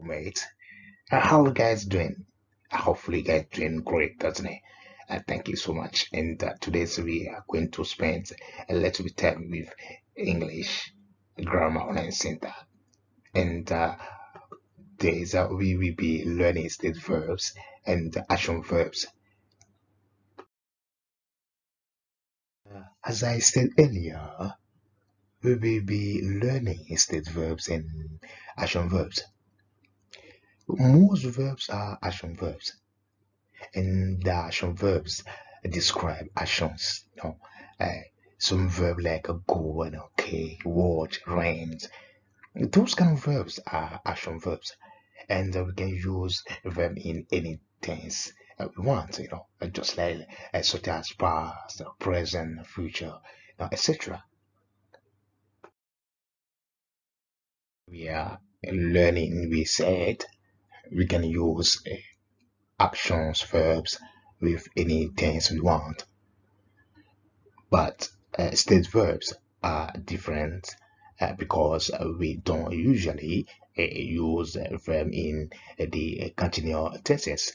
Mate. How you guys doing? Hopefully, you guys doing great, doesn't it? Thank you so much. And today we are going to spend a little bit time with English grammar and syntax. And days we will be learning state verbs and action verbs. As I said earlier, we will be learning state verbs and action verbs. Most verbs are action verbs, and the action verbs describe actions. Uh, some verb like go and okay, watch, rains. Those kind of verbs are action verbs, and we can use them in any tense we want. Just like such as past, present, future, etc. We are learning. We said we can use actions, verbs with any tense we want. But state verbs are different because we don't usually use them in the continuous tenses,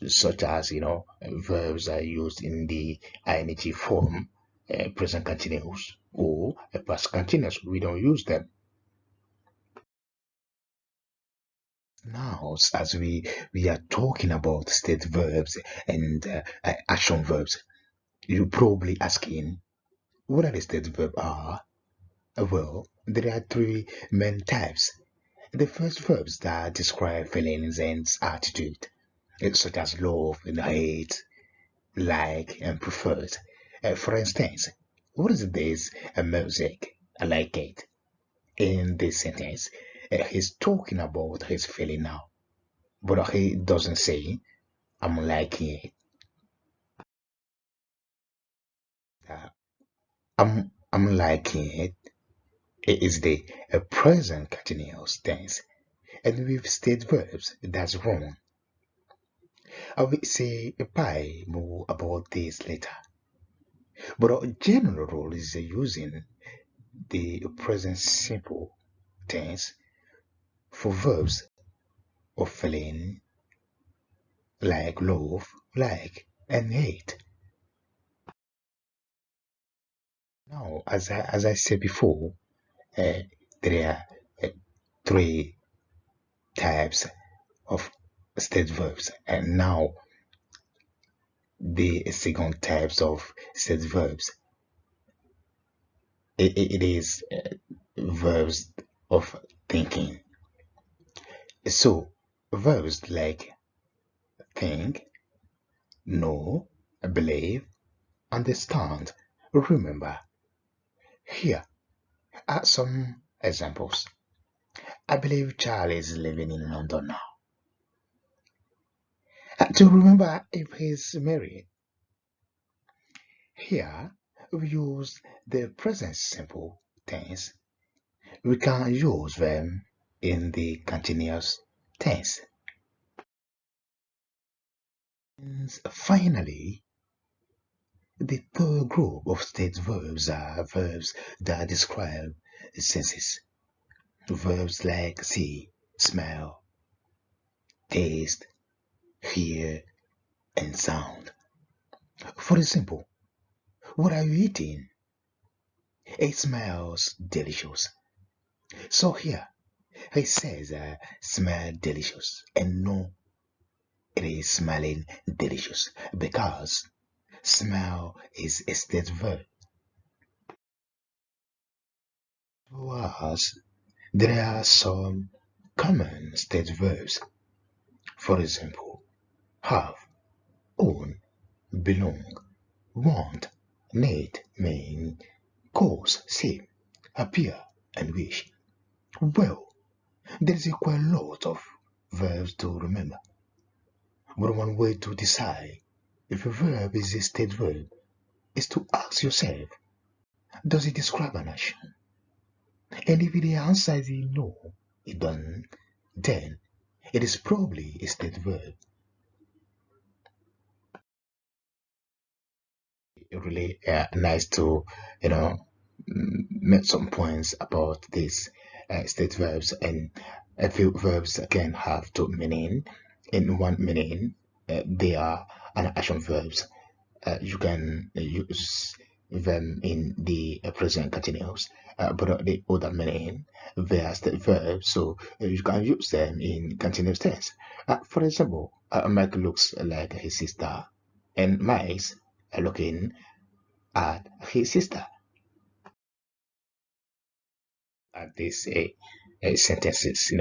such as verbs are used in the ing form, present continuous or past continuous. We don't use them. Now, as we are talking about state verbs and action verbs, you're probably asking what are the state verbs are. Well, there are three main types. The first verbs that describe feelings and attitude, such as love and hate, like and preferred. For instance, what is this music? I like it. In this sentence, he's talking about his feeling now, but he doesn't say, I'm liking it. Uh, I'm liking it. It is the present continuous tense. And with state verbs, that's wrong. I will say pie more about this later. But a general rule is using the present simple tense for verbs of feeling like love, like, and hate. Now, as I said before, there are three types of state verbs, and now the second types of state verbs. It is verbs of thinking. So, verbs like think, know, believe, understand, remember. Here are some examples. I believe Charlie is living in London now. To remember if he's married. Here we use the present simple tense. We can use them in the continuous tense. And finally, the third group of state verbs are verbs that describe senses. Verbs like see, smell, taste, hear, and sound. For example, what are you eating? It smells delicious. So here, he says smell delicious and no, it is smelling delicious because smell is a state verb. Whereas there are some common state verbs. For example, have, own, belong, want, need, mean, cause, seem, appear, and wish. Well, there is a quite lot of verbs to remember. But one way to decide if a verb is a state verb is to ask yourself, does it describe an action? And if the answer is no, it doesn't, then it is probably a state verb. Really nice to you know make some points about these state verbs and A few verbs can have two meaning. In one meaning, they are an action verbs. You can use them in the present continuous, but the other meaning they are still verbs, so you can use them in continuous tense. For example, Mike looks like his sister, and Mike's looking at his sister. These sentences,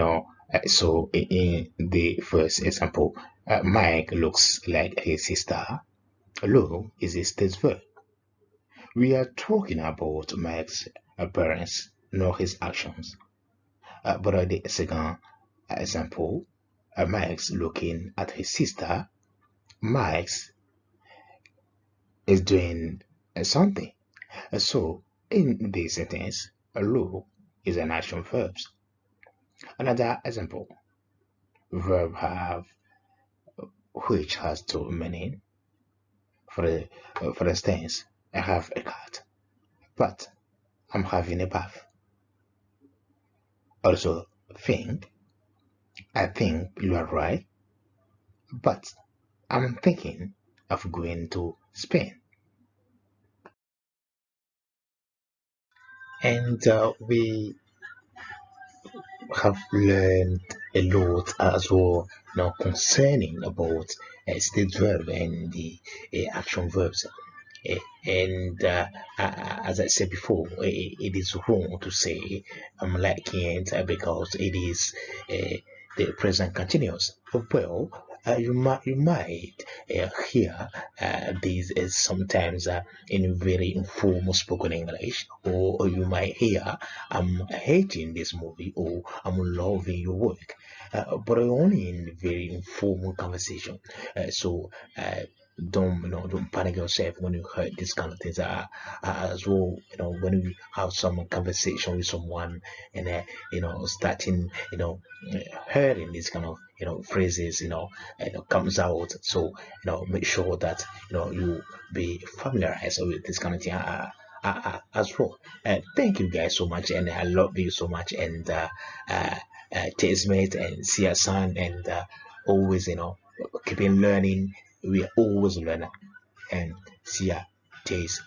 so in the first example, Mike looks like his sister. Look is a stage verb. We are talking about Mike's appearance, not his actions. But the second example, Mike's looking at his sister. Mike's is doing something. So in this sentence, look is an action verb. Another example, verb have which has two meaning. For instance, I have a cat, but I'm having a bath. Also, think, I think you are right, but I'm thinking of going to Spain. And we have learned a lot as well now concerning about state verb and the action verbs. And as I said before, it is wrong to say I'm liking it because it is the present continuous. Well, you might hear this is sometimes in very informal spoken English, or you might hear I'm hating this movie or I'm loving your work, but only in very informal conversation. So. Don't panic yourself when you heard these kind of things as well. When we have some conversation with someone and starting hearing these kind of phrases comes out. So make sure that you be familiarized with this kind of thing as well. Thank you guys so much, and I love you so much, and uh, mate, and see your son, and always keeping learning. We are always learning, and see ya. Taste.